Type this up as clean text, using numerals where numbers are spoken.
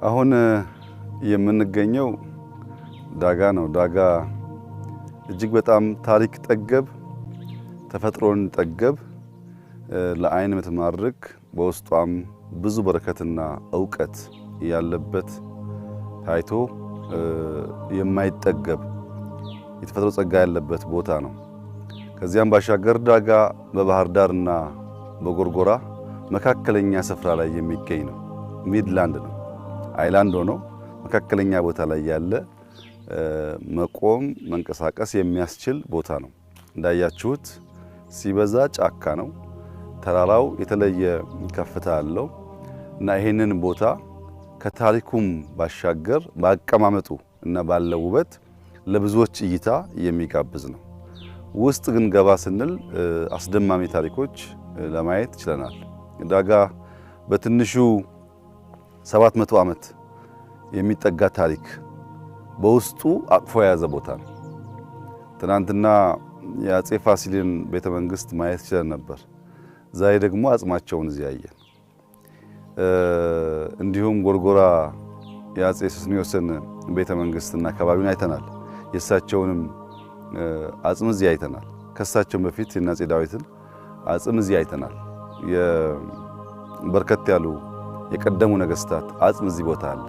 አሁን የምንገኘው ዳጋ ነው። ዳጋ እጅግ በጣም ታሪክ ጠገብ፣ ተፈጥሮን ጠገብ፣ ለዓይን የምትማርክ በውስጧም ብዙ በረከትና ዕውቀት ያለበት ታይቶ የማይጠገብ የተፈጥሮ ጸጋ ያለበት ቦታ ነው። ከዚያም ባሻገር ዳጋ በባህር ዳርና በጎርጎራ መካከለኛ ስፍራ ላይ የሚገኝ ነው። ሚድላንድ ነው። አይላንድ ሆኖ መካከለኛ ቦታ ላይ ያለ መቆም መንቀሳቀስ የሚያስችል ቦታ ነው። እንዳያችሁት ሲበዛ ጫካ ነው። ተራራው የተለየ ከፍታ አለው እና ይሄንን ቦታ ከታሪኩም ባሻገር በአቀማመጡ እና ባለው ውበት ለብዙዎች እይታ የሚጋብዝ ነው። ውስጥ ግን ገባ ስንል አስደማሚ ታሪኮች ለማየት ችለናል። ዳጋ በትንሹ 700 ዓመት የሚጠጋ ታሪክ በውስጡ አቅፎ የያዘ ቦታ ነው። ትናንትና የአጼ ፋሲልን ቤተ መንግስት ማየት ችለን ነበር። ዛሬ ደግሞ አጽማቸውን እዚህ ያየን። እንዲሁም ጎርጎራ የአጼ ሱስንዮስን ቤተ መንግስትና አካባቢውን አይተናል። የእሳቸውንም አጽም እዚህ አይተናል። ከእሳቸውም በፊት የአጼ ዳዊትን አጽም እዚህ አይተናል። በርከት ያሉ የቀደሙ ነገስታት አጽም እዚህ ቦታ አለ።